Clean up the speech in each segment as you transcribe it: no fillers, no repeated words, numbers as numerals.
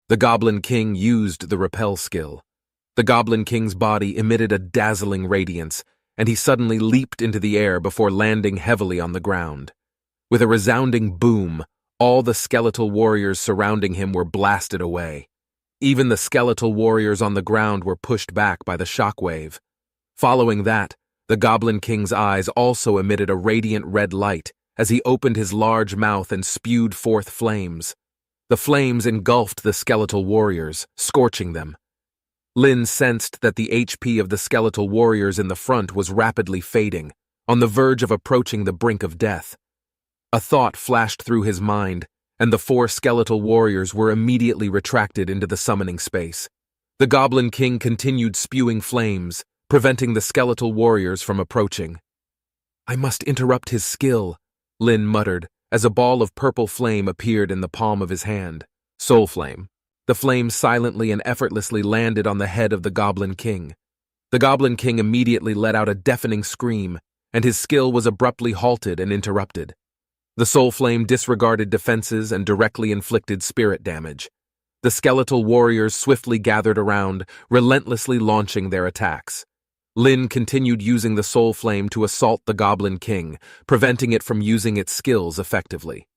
The Goblin King used the repel skill. The Goblin King's body emitted a dazzling radiance, and he suddenly leaped into the air before landing heavily on the ground. With a resounding boom, all the skeletal warriors surrounding him were blasted away. Even the skeletal warriors on the ground were pushed back by the shockwave. Following that, the Goblin King's eyes also emitted a radiant red light as he opened his large mouth and spewed forth flames. The flames engulfed the skeletal warriors, scorching them. Lin sensed that the HP of the skeletal warriors in the front was rapidly fading, on the verge of approaching the brink of death. A thought flashed through his mind, and the 4 skeletal warriors were immediately retracted into the summoning space. The Goblin King continued spewing flames, preventing the skeletal warriors from approaching. "I must interrupt his skill," Lin muttered, as a ball of purple flame appeared in the palm of his hand. Soul Flame. The flame silently and effortlessly landed on the head of the Goblin King. The Goblin King immediately let out a deafening scream, and his skill was abruptly halted and interrupted. The Soul Flame disregarded defenses and directly inflicted spirit damage. The skeletal warriors swiftly gathered around, relentlessly launching their attacks. Lin continued using the Soul Flame to assault the Goblin King, preventing it from using its skills effectively.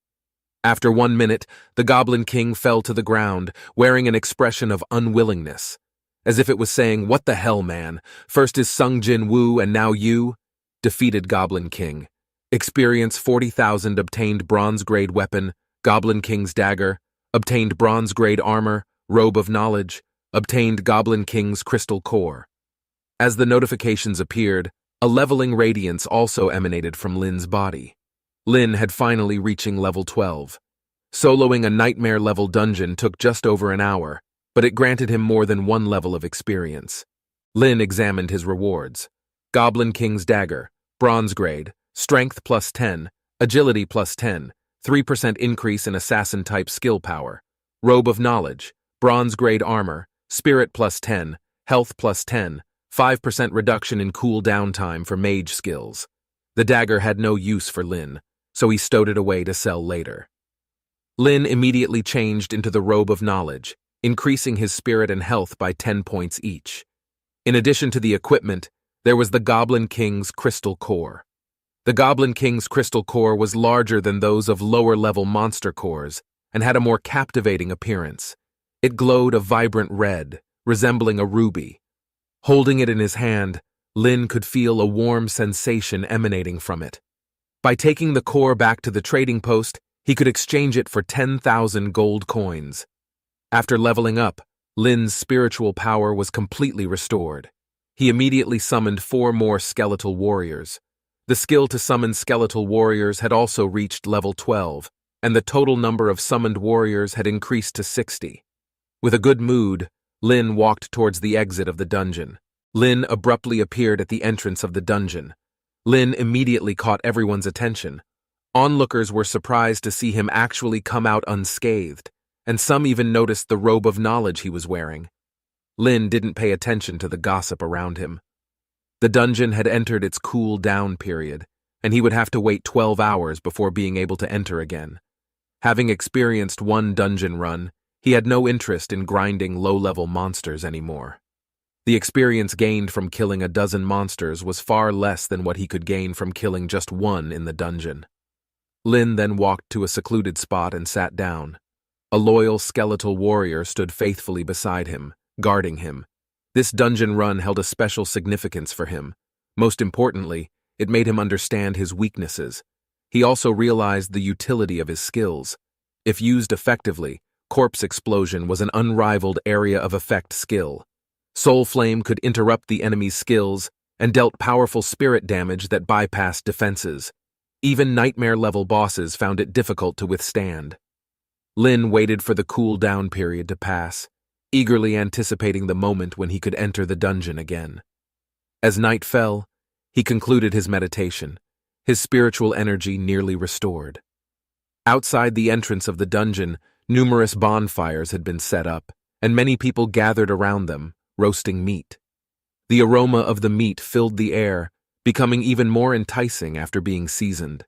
After 1 minute, the Goblin King fell to the ground, wearing an expression of unwillingness. As if it was saying, "What the hell, man? First is Sung Jin Woo and now you?" Defeated Goblin King. Experience 40,000 obtained bronze-grade weapon, Goblin King's dagger, obtained bronze-grade armor, robe of knowledge, obtained Goblin King's crystal core. As the notifications appeared, a leveling radiance also emanated from Lin's body. Lin had finally reaching level 12. Soloing a nightmare-level dungeon took just over an hour, but it granted him more than 1 level of experience. Lin examined his rewards. Goblin King's dagger, bronze grade, strength plus 10, agility plus 10, 3% increase in assassin-type skill power. Robe of knowledge, bronze grade armor, spirit plus 10, health plus 10, 5% reduction in cool-down time for mage skills. The dagger had no use for Lin, so he stowed it away to sell later. Lin immediately changed into the robe of knowledge, increasing his spirit and health by 10 points each. In addition to the equipment, there was the Goblin King's crystal core. The Goblin King's crystal core was larger than those of lower-level monster cores and had a more captivating appearance. It glowed a vibrant red, resembling a ruby. Holding it in his hand, Lin could feel a warm sensation emanating from it. By taking the core back to the trading post, he could exchange it for 10,000 gold coins. After leveling up, Lin's spiritual power was completely restored. He immediately summoned 4 more skeletal warriors. The skill to summon skeletal warriors had also reached level 12, and the total number of summoned warriors had increased to 60. With a good mood, Lin walked towards the exit of the dungeon. Lin abruptly appeared at the entrance of the dungeon. Lin immediately caught everyone's attention. Onlookers were surprised to see him actually come out unscathed, and some even noticed the robe of knowledge he was wearing. Lin didn't pay attention to the gossip around him. The dungeon had entered its cool-down period, and he would have to wait 12 hours before being able to enter again. Having experienced 1 dungeon run, he had no interest in grinding low-level monsters anymore. The experience gained from killing a dozen monsters was far less than what he could gain from killing just 1 in the dungeon. Lin then walked to a secluded spot and sat down. A loyal skeletal warrior stood faithfully beside him, guarding him. This dungeon run held a special significance for him. Most importantly, it made him understand his weaknesses. He also realized the utility of his skills. If used effectively, Corpse Explosion was an unrivaled area of effect skill. Soul Flame could interrupt the enemy's skills and dealt powerful spirit damage that bypassed defenses. Even nightmare-level bosses found it difficult to withstand. Lin waited for the cool-down period to pass, eagerly anticipating the moment when he could enter the dungeon again. As night fell, he concluded his meditation, his spiritual energy nearly restored. Outside the entrance of the dungeon, numerous bonfires had been set up, and many people gathered around them, roasting meat. The aroma of the meat filled the air, becoming even more enticing after being seasoned.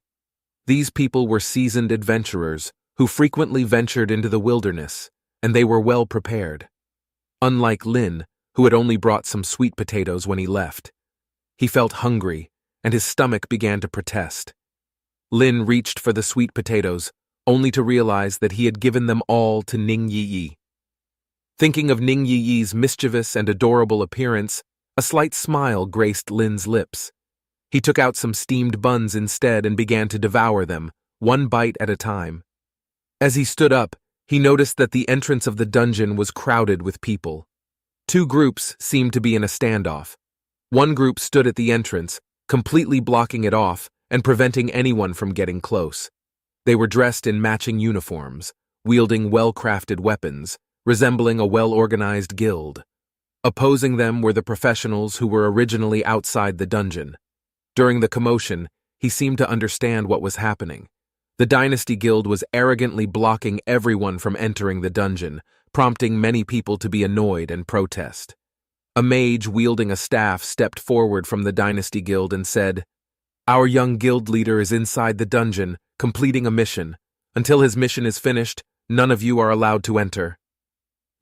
These people were seasoned adventurers who frequently ventured into the wilderness, and they were well prepared. Unlike Lin, who had only brought some sweet potatoes when he left. He felt hungry, and his stomach began to protest. Lin reached for the sweet potatoes, only to realize that he had given them all to Ning Yi. Thinking of Ning Yi's mischievous and adorable appearance, a slight smile graced Lin's lips. He took out some steamed buns instead and began to devour them, one bite at a time. As he stood up, he noticed that the entrance of the dungeon was crowded with people. Two groups seemed to be in a standoff. One group stood at the entrance, completely blocking it off and preventing anyone from getting close. They were dressed in matching uniforms, wielding well-crafted weapons, resembling a well-organized guild. Opposing them were the professionals who were originally outside the dungeon. During the commotion, he seemed to understand what was happening. The Dynasty Guild was arrogantly blocking everyone from entering the dungeon, prompting many people to be annoyed and protest. A mage wielding a staff stepped forward from the Dynasty Guild and said, "Our young guild leader is inside the dungeon, completing a mission. Until his mission is finished, none of you are allowed to enter."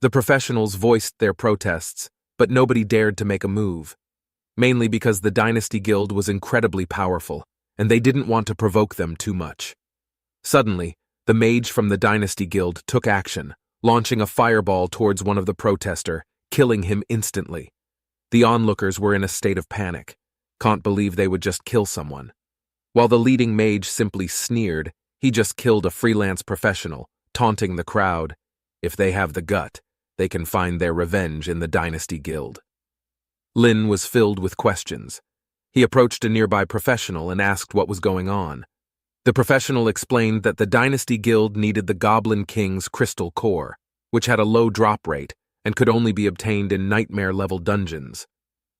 The professionals voiced their protests, but nobody dared to make a move. Mainly because the Dynasty Guild was incredibly powerful, and they didn't want to provoke them too much. Suddenly, the mage from the Dynasty Guild took action, launching a fireball towards one of the protesters, killing him instantly. The onlookers were in a state of panic. Can't believe they would just kill someone. While the leading mage simply sneered, he just killed a freelance professional, taunting the crowd. If they have the gut, they can find their revenge in the Dynasty Guild. Lin was filled with questions. He approached a nearby professional and asked what was going on. The professional explained that the Dynasty Guild needed the Goblin King's crystal core, which had a low drop rate and could only be obtained in nightmare-level dungeons.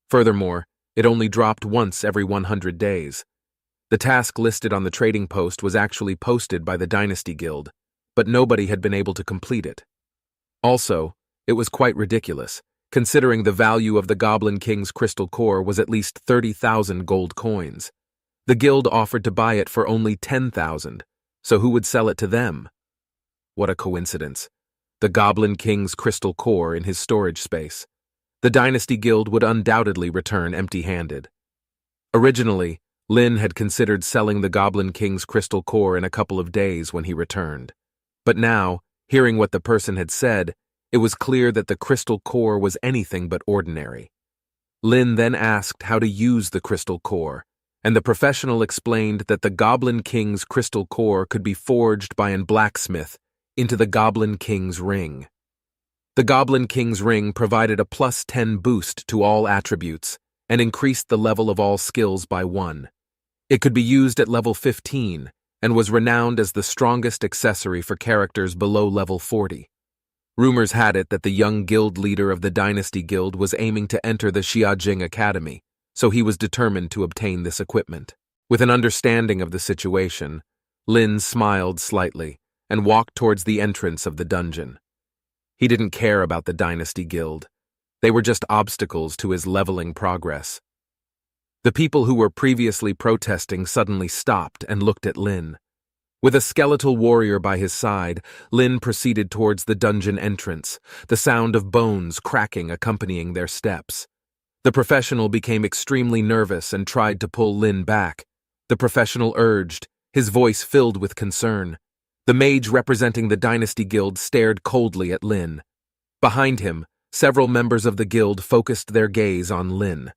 Furthermore, it only dropped once every 100 days. The task listed on the trading post was actually posted by the Dynasty Guild, but nobody had been able to complete it. Also, it was quite ridiculous, considering the value of the Goblin King's crystal core was at least 30,000 gold coins. The guild offered to buy it for only 10,000, so who would sell it to them? What a coincidence. The Goblin King's crystal core in his storage space. The Dynasty Guild would undoubtedly return empty-handed. Originally, Lin had considered selling the Goblin King's crystal core in a couple of days when he returned. But now, hearing what the person had said, it was clear that the crystal core was anything but ordinary. Lin then asked how to use the crystal core, and the professional explained that the Goblin King's crystal core could be forged by a blacksmith into the Goblin King's ring. The Goblin King's ring provided a +10 boost to all attributes and increased the level of all skills by 1. It could be used at level 15 and was renowned as the strongest accessory for characters below level 40. Rumors had it that the young guild leader of the Dynasty Guild was aiming to enter the Xiajing Academy, so he was determined to obtain this equipment. With an understanding of the situation, Lin smiled slightly and walked towards the entrance of the dungeon. He didn't care about the Dynasty Guild. They were just obstacles to his leveling progress. The people who were previously protesting suddenly stopped and looked at Lin. With a skeletal warrior by his side, Lin proceeded towards the dungeon entrance, the sound of bones cracking accompanying their steps. The professional became extremely nervous and tried to pull Lin back. The professional urged, his voice filled with concern. The mage representing the Dynasty Guild stared coldly at Lin. Behind him, several members of the guild focused their gaze on Lin.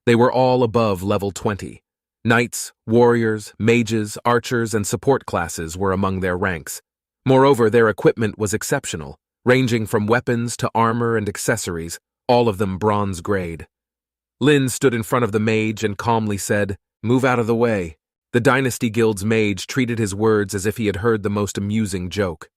They were all above level 20. Knights, warriors, mages, archers, and support classes were among their ranks. Moreover, their equipment was exceptional, ranging from weapons to armor and accessories, all of them bronze grade. Lin stood in front of the mage and calmly said, "Move out of the way." The Dynasty Guild's mage treated his words as if he had heard the most amusing joke.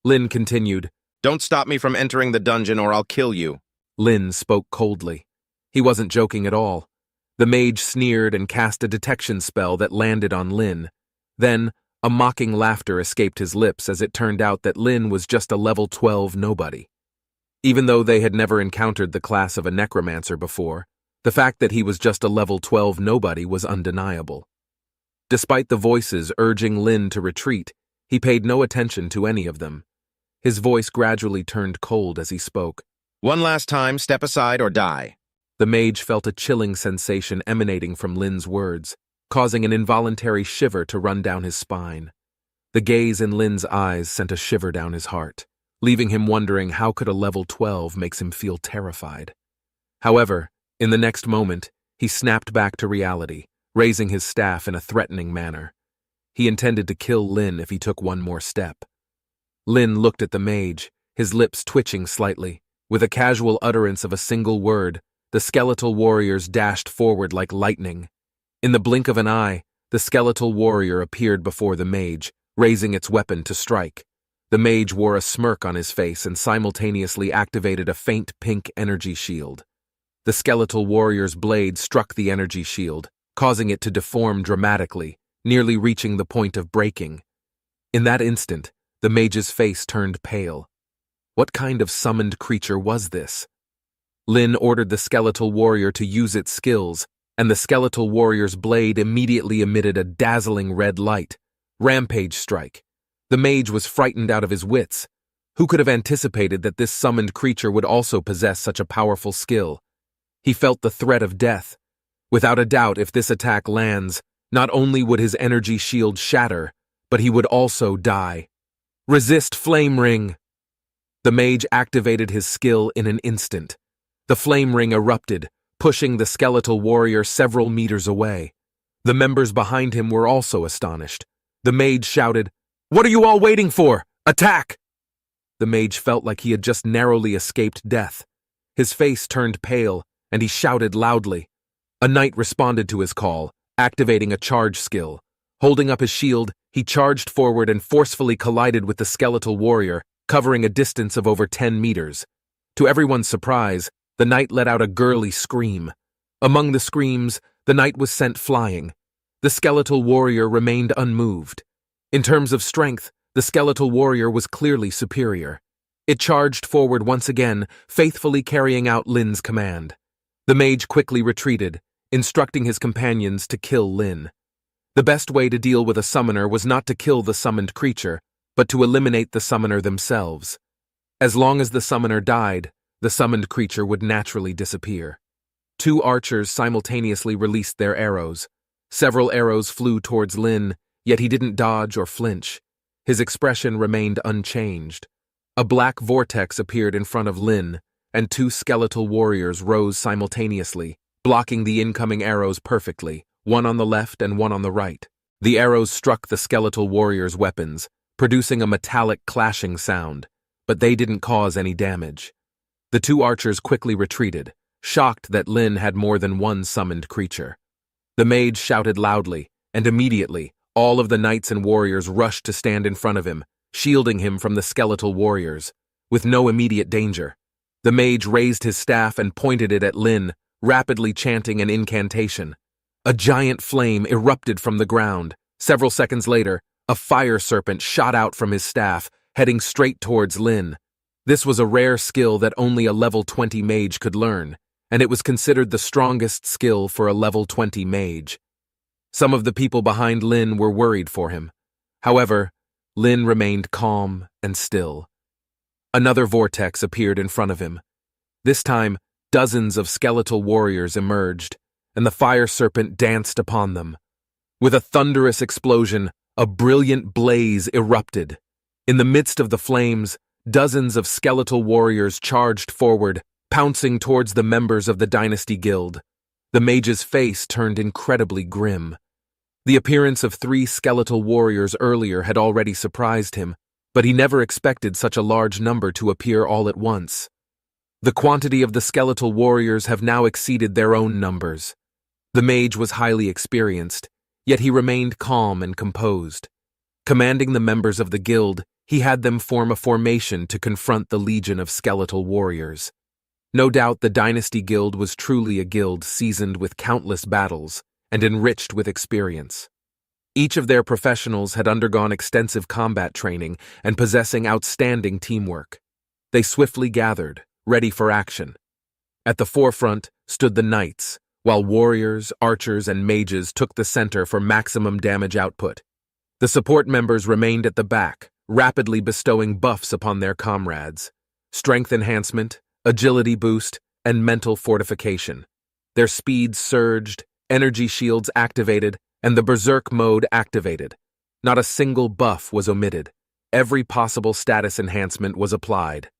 Lin continued, "Don't stop me from entering the dungeon or I'll kill you." Lin spoke coldly. He wasn't joking at all. The mage sneered and cast a detection spell that landed on Lin. Then, a mocking laughter escaped his lips as it turned out that Lin was just a level 12 nobody. Even though they had never encountered the class of a necromancer before, the fact that he was just a level 12 nobody was undeniable. Despite the voices urging Lin to retreat, he paid no attention to any of them. His voice gradually turned cold as he spoke. One last time, step aside or die. The mage felt a chilling sensation emanating from Lin's words, causing an involuntary shiver to run down his spine. The gaze in Lin's eyes sent a shiver down his heart, leaving him wondering how could a level 12 makes him feel terrified. However, in the next moment, he snapped back to reality, raising his staff in a threatening manner. He intended to kill Lin if he took one more step. Lin looked at the mage, his lips twitching slightly. With a casual utterance of a single word, the skeletal warriors dashed forward like lightning. In the blink of an eye, the skeletal warrior appeared before the mage, raising its weapon to strike. The mage wore a smirk on his face and simultaneously activated a faint pink energy shield. The skeletal warrior's blade struck the energy shield, causing it to deform dramatically, nearly reaching the point of breaking. In that instant, the mage's face turned pale. What kind of summoned creature was this? Lin ordered the skeletal warrior to use its skills, and the skeletal warrior's blade immediately emitted a dazzling red light. Rampage strike. The mage was frightened out of his wits. Who could have anticipated that this summoned creature would also possess such a powerful skill? He felt the threat of death. Without a doubt, if this attack lands, not only would his energy shield shatter, but he would also die. Resist Flame Ring! The mage activated his skill in an instant. The flame ring erupted, pushing the skeletal warrior several meters away. The members behind him were also astonished. The mage shouted, "What are you all waiting for? Attack!" The mage felt like he had just narrowly escaped death. His face turned pale, and he shouted loudly. A knight responded to his call, activating a charge skill. Holding up his shield, he charged forward and forcefully collided with the skeletal warrior, covering a distance of over 10 meters. To everyone's surprise, the knight let out a girly scream. Among the screams, the knight was sent flying. The skeletal warrior remained unmoved. In terms of strength, the skeletal warrior was clearly superior. It charged forward once again, faithfully carrying out Lin's command. The mage quickly retreated, instructing his companions to kill Lin. The best way to deal with a summoner was not to kill the summoned creature, but to eliminate the summoner themselves. As long as the summoner died, the summoned creature would naturally disappear. 2 archers simultaneously released their arrows. Several arrows flew towards Lin, yet he didn't dodge or flinch. His expression remained unchanged. A black vortex appeared in front of Lin, and 2 skeletal warriors rose simultaneously, blocking the incoming arrows perfectly, one on the left and one on the right. The arrows struck the skeletal warriors' weapons, producing a metallic clashing sound, but they didn't cause any damage. The 2 archers quickly retreated, shocked that Lin had more than one summoned creature. The mage shouted loudly, and immediately, all of the knights and warriors rushed to stand in front of him, shielding him from the skeletal warriors. With no immediate danger, the mage raised his staff and pointed it at Lin, rapidly chanting an incantation. A giant flame erupted from the ground. Several seconds later, a fire serpent shot out from his staff, heading straight towards Lin. This was a rare skill that only a level 20 mage could learn, and it was considered the strongest skill for a level 20 mage. Some of the people behind Lin were worried for him. However, Lin remained calm and still. Another vortex appeared in front of him. This time, dozens of skeletal warriors emerged, and the fire serpent danced upon them. With a thunderous explosion, a brilliant blaze erupted. In the midst of the flames, dozens of skeletal warriors charged forward, pouncing towards the members of the Dynasty Guild. The mage's face turned incredibly grim. The appearance of 3 skeletal warriors earlier had already surprised him, but he never expected such a large number to appear all at once. The quantity of the skeletal warriors have now exceeded their own numbers. The mage was highly experienced, yet he remained calm and composed. Commanding the members of the guild, he had them form a formation to confront the legion of skeletal warriors. No doubt the Dynasty Guild was truly a guild seasoned with countless battles and enriched with experience. Each of their professionals had undergone extensive combat training and possessing outstanding teamwork. They swiftly gathered, ready for action. At the forefront stood the knights, while warriors, archers, and mages took the center for maximum damage output. The support members remained at the back, rapidly bestowing buffs upon their comrades: strength enhancement, agility boost, and mental fortification. Their speed surged, energy shields activated, and the berserk mode activated. Not a single buff was omitted. Every possible status enhancement was applied.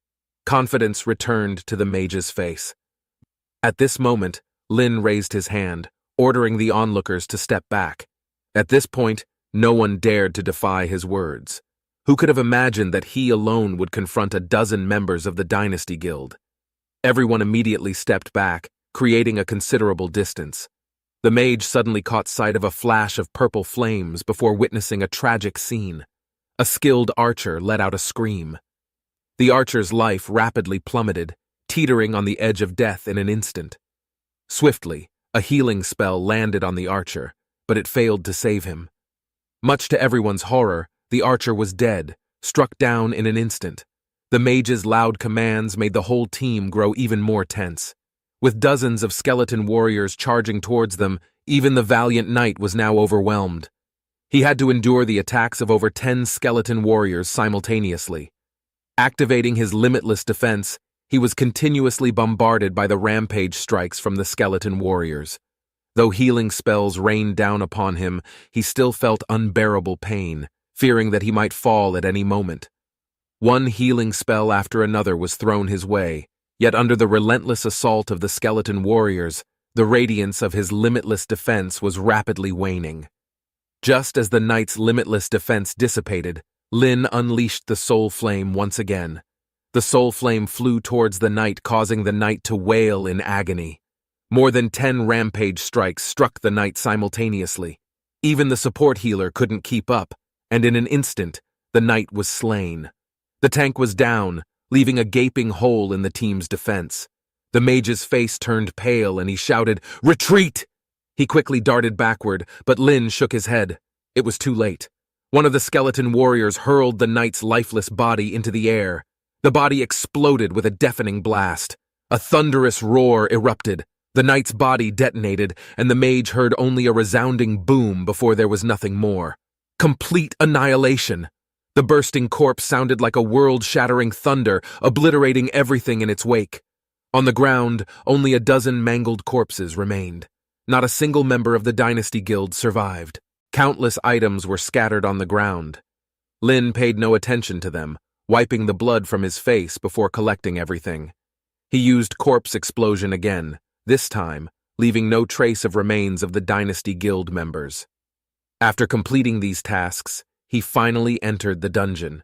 Confidence returned to the mage's face. At this moment, Lin raised his hand, ordering the onlookers to step back. At this point, no one dared to defy his words. Who could have imagined that he alone would confront a dozen members of the Dynasty Guild? Everyone immediately stepped back, creating a considerable distance. The mage suddenly caught sight of a flash of purple flames before witnessing a tragic scene. A skilled archer let out a scream. The archer's life rapidly plummeted, teetering on the edge of death in an instant. Swiftly, a healing spell landed on the archer, but it failed to save him. Much to everyone's horror, the archer was dead, struck down in an instant. The mage's loud commands made the whole team grow even more tense. With dozens of skeleton warriors charging towards them, even the valiant knight was now overwhelmed. He had to endure the attacks of over 10 skeleton warriors simultaneously. Activating his limitless defense, he was continuously bombarded by the rampage strikes from the skeleton warriors. Though healing spells rained down upon him, he still felt unbearable pain, fearing that he might fall at any moment. One healing spell after another was thrown his way, yet under the relentless assault of the skeleton warriors, the radiance of his limitless defense was rapidly waning. Just as the knight's limitless defense dissipated, Lin unleashed the soul flame once again. The soul flame flew towards the knight, causing the knight to wail in agony. More than 10 rampage strikes struck the knight simultaneously. Even the support healer couldn't keep up, and in an instant, the knight was slain. The tank was down, leaving a gaping hole in the team's defense. The mage's face turned pale and he shouted, "Retreat!" He quickly darted backward, but Lin shook his head. It was too late. One of the skeleton warriors hurled the knight's lifeless body into the air. The body exploded with a deafening blast. A thunderous roar erupted. The knight's body detonated, and the mage heard only a resounding boom before there was nothing more. Complete annihilation. The bursting corpse sounded like a world-shattering thunder, obliterating everything in its wake. On the ground, only a dozen mangled corpses remained. Not a single member of the Dynasty Guild survived. Countless items were scattered on the ground. Lin paid no attention to them, wiping the blood from his face before collecting everything. He used Corpse Explosion again, this time leaving no trace of remains of the Dynasty Guild members. After completing these tasks, he finally entered the dungeon.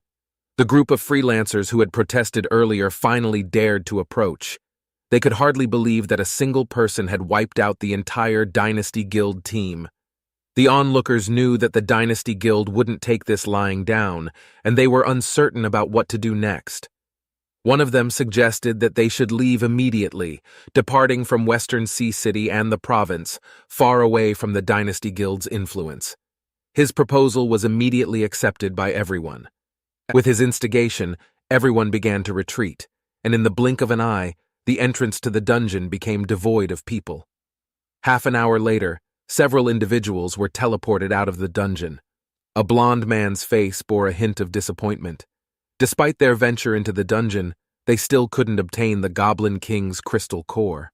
The group of freelancers who had protested earlier finally dared to approach. They could hardly believe that a single person had wiped out the entire Dynasty Guild team. The onlookers knew that the Dynasty Guild wouldn't take this lying down, and they were uncertain about what to do next. One of them suggested that they should leave immediately, departing from Western Sea City and the province, far away from the Dynasty Guild's influence. His proposal was immediately accepted by everyone. With his instigation, everyone began to retreat, and in the blink of an eye, the entrance to the dungeon became devoid of people. Half an hour later, several individuals were teleported out of the dungeon. A blond man's face bore a hint of disappointment. Despite their venture into the dungeon, they still couldn't obtain the Goblin King's crystal core.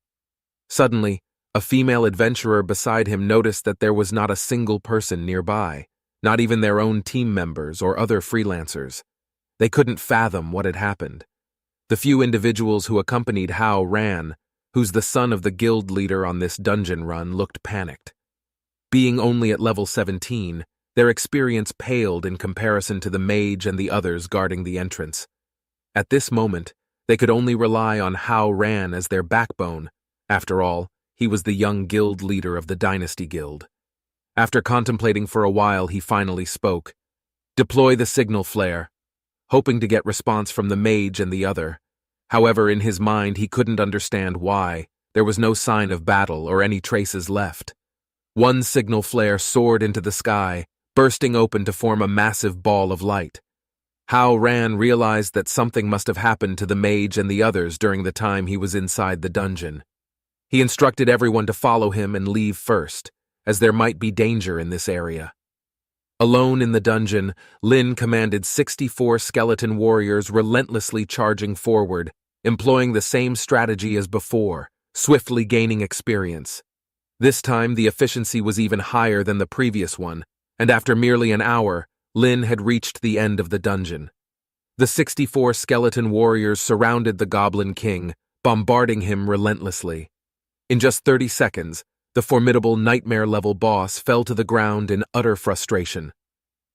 Suddenly, a female adventurer beside him noticed that there was not a single person nearby, not even their own team members or other freelancers. They couldn't fathom what had happened. The few individuals who accompanied Hao Ran, who's the son of the guild leader on this dungeon run, looked panicked. Being only at level 17, their experience paled in comparison to the mage and the others guarding the entrance. At this moment, they could only rely on Hao Ran as their backbone. After all, he was the young guild leader of the Dynasty Guild. After contemplating for a while, he finally spoke. "Deploy the signal flare," hoping to get response from the mage and the other. However, in his mind, he couldn't understand why. There was no sign of battle or any traces left. One signal flare soared into the sky, bursting open to form a massive ball of light. Hao Ran realized that something must have happened to the mage and the others during the time he was inside the dungeon. He instructed everyone to follow him and leave first, as there might be danger in this area. Alone in the dungeon, Lin commanded 64 skeleton warriors relentlessly charging forward, employing the same strategy as before, swiftly gaining experience. This time, the efficiency was even higher than the previous one, and after merely an hour, Lin had reached the end of the dungeon. The 64 skeleton warriors surrounded the Goblin King, bombarding him relentlessly. In just 30 seconds, the formidable nightmare-level boss fell to the ground in utter frustration.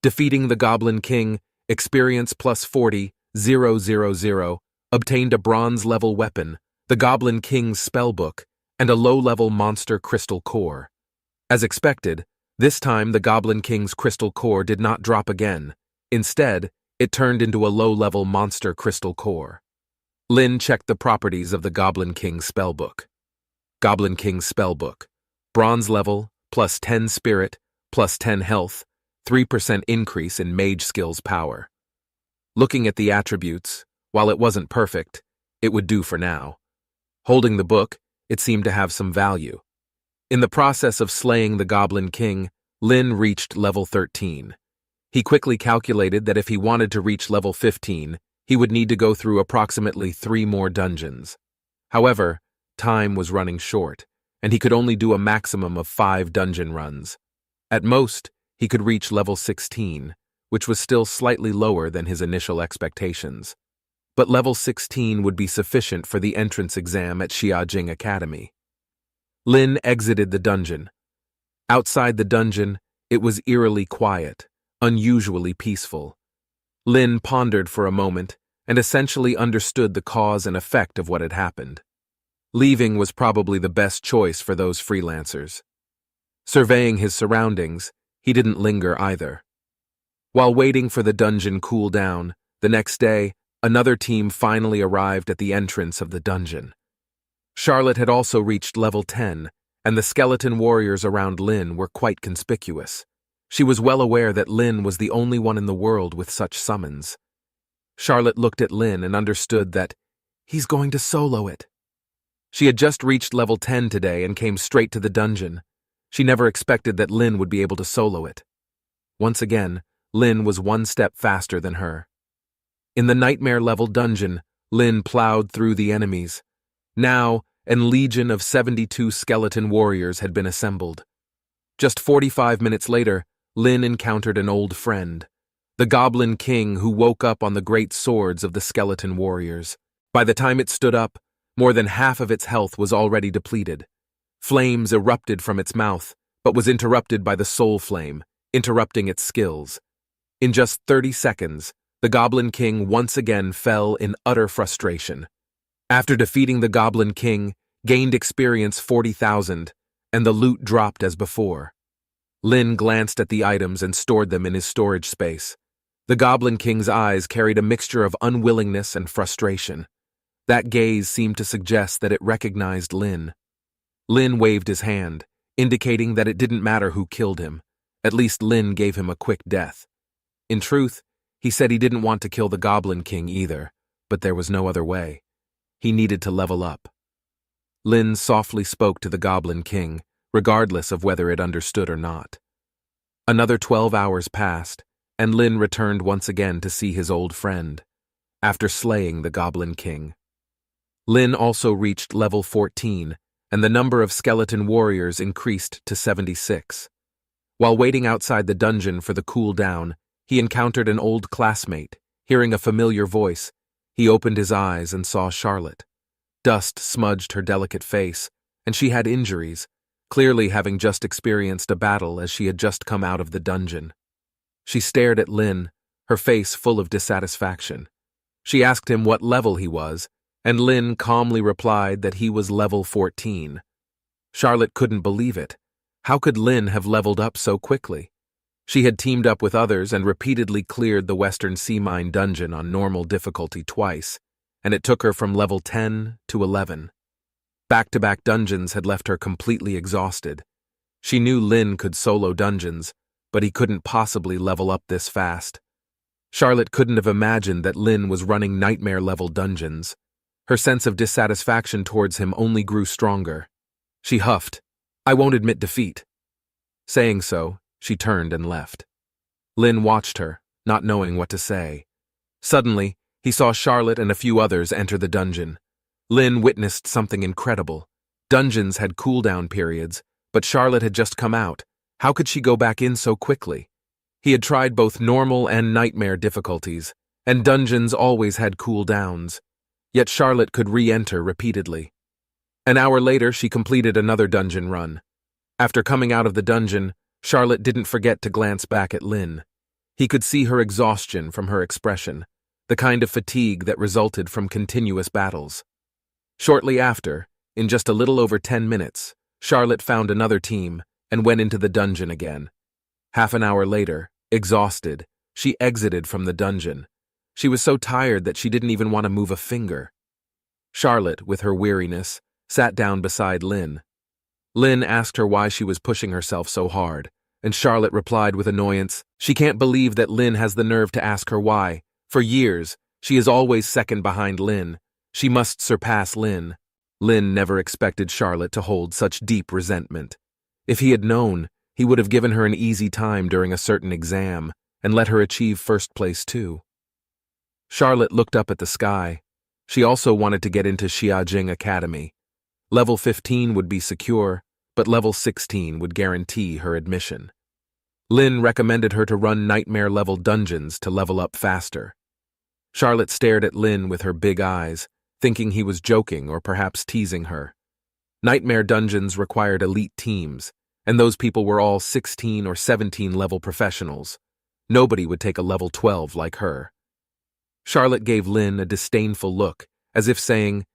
Defeating the Goblin King, experience plus 40,000, obtained a bronze-level weapon, the Goblin King's spellbook, and a low-level monster crystal core. As expected, this time the Goblin King's crystal core did not drop again. Instead, it turned into a low-level monster crystal core. Lin checked the properties of the Goblin King's spellbook. Goblin King's spellbook. Bronze level, plus 10 spirit, plus 10 health, 3% increase in mage skills power. Looking at the attributes, while it wasn't perfect, it would do for now. Holding the book, it seemed to have some value. In the process of slaying the Goblin King, Lin reached level 13. He quickly calculated that if he wanted to reach level 15, he would need to go through approximately 3 more dungeons. However, time was running short, and he could only do a maximum of 5 dungeon runs. At most, he could reach level 16, which was still slightly lower than his initial expectations. But level 16 would be sufficient for the entrance exam at Xiajing Academy. Lin exited the dungeon. Outside the dungeon, it was eerily quiet, unusually peaceful. Lin pondered for a moment and essentially understood the cause and effect of what had happened. Leaving was probably the best choice for those freelancers. Surveying his surroundings, he didn't linger either. While waiting for the dungeon cool down, the next day, another team finally arrived at the entrance of the dungeon. Charlotte had also reached level 10, and the skeleton warriors around Lin were quite conspicuous. She was well aware that Lin was the only one in the world with such summons. Charlotte looked at Lin and understood that he's going to solo it. She had just reached level 10 today and came straight to the dungeon. She never expected that Lin would be able to solo it. Once again, Lin was one step faster than her. In the nightmare-level dungeon, Lin plowed through the enemies. Now, a legion of 72 skeleton warriors had been assembled. Just 45 minutes later, Lin encountered an old friend, the Goblin King who woke up on the great swords of the skeleton warriors. By the time it stood up, more than half of its health was already depleted. Flames erupted from its mouth, but was interrupted by the soul flame, interrupting its skills. In just 30 seconds, the Goblin King once again fell in utter frustration. After defeating the Goblin King, gained experience 40,000, and the loot dropped as before. Lin glanced at the items and stored them in his storage space. The Goblin King's eyes carried a mixture of unwillingness and frustration. That gaze seemed to suggest that it recognized Lin. Lin waved his hand, indicating that it didn't matter who killed him. At least Lin gave him a quick death. In truth, he said he didn't want to kill the Goblin King either, but there was no other way. He needed to level up. Lin softly spoke to the Goblin King, regardless of whether it understood or not. Another 12 hours passed, and Lin returned once again to see his old friend, after slaying the Goblin King. Lin also reached level 14, and the number of skeleton warriors increased to 76. While waiting outside the dungeon for the cool down, he encountered an old classmate. Hearing a familiar voice, he opened his eyes and saw Charlotte. Dust smudged her delicate face, and she had injuries, clearly having just experienced a battle as she had just come out of the dungeon. She stared at Lin, her face full of dissatisfaction. She asked him what level he was, and Lin calmly replied that he was level 14. Charlotte couldn't believe it. How could Lin have leveled up so quickly? She had teamed up with others and repeatedly cleared the Western Sea Mine dungeon on normal difficulty twice, and it took her from level 10 to 11. Back-to-back dungeons had left her completely exhausted. She knew Lin could solo dungeons, but he couldn't possibly level up this fast. Charlotte couldn't have imagined that Lin was running nightmare-level dungeons. Her sense of dissatisfaction towards him only grew stronger. She huffed, "I won't admit defeat." Saying so, she turned and left. Lynn watched her, not knowing what to say. Suddenly, he saw Charlotte and a few others enter the dungeon. Lynn witnessed something incredible. Dungeons had cooldown periods, but Charlotte had just come out. How could she go back in so quickly? He had tried both normal and nightmare difficulties, and dungeons always had cooldowns. Yet Charlotte could re-enter repeatedly. An hour later, she completed another dungeon run. After coming out of the dungeon, Charlotte didn't forget to glance back at Lynn. He could see her exhaustion from her expression, the kind of fatigue that resulted from continuous battles. Shortly after, in just a little over 10 minutes, Charlotte found another team and went into the dungeon again. Half an hour later, exhausted, she exited from the dungeon. She was so tired that she didn't even want to move a finger. Charlotte, with her weariness, sat down beside Lynn. Lynn asked her why she was pushing herself so hard, and Charlotte replied with annoyance, "She can't believe that Lynn has the nerve to ask her why. For years, she is always second behind Lynn. She must surpass Lynn." Lynn never expected Charlotte to hold such deep resentment. If he had known, he would have given her an easy time during a certain exam and let her achieve first place too. Charlotte looked up at the sky. She also wanted to get into Xiajing Academy. Level 15 would be secure, but level 16 would guarantee her admission. Lynn recommended her to run nightmare-level dungeons to level up faster. Charlotte stared at Lynn with her big eyes, thinking he was joking or perhaps teasing her. Nightmare dungeons required elite teams, and those people were all 16 or 17 level professionals. Nobody would take a level 12 like her. Charlotte gave Lynn a disdainful look, as if saying,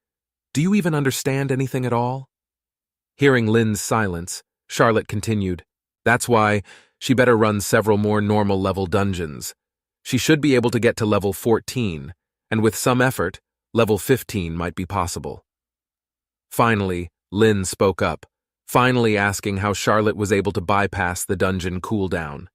"Do you even understand anything at all?" Hearing Lynn's silence, Charlotte continued, "That's why she better run several more normal-level dungeons. She should be able to get to level 14, and with some effort, level 15 might be possible." Finally, Lynn spoke up, finally asking how Charlotte was able to bypass the dungeon cooldown.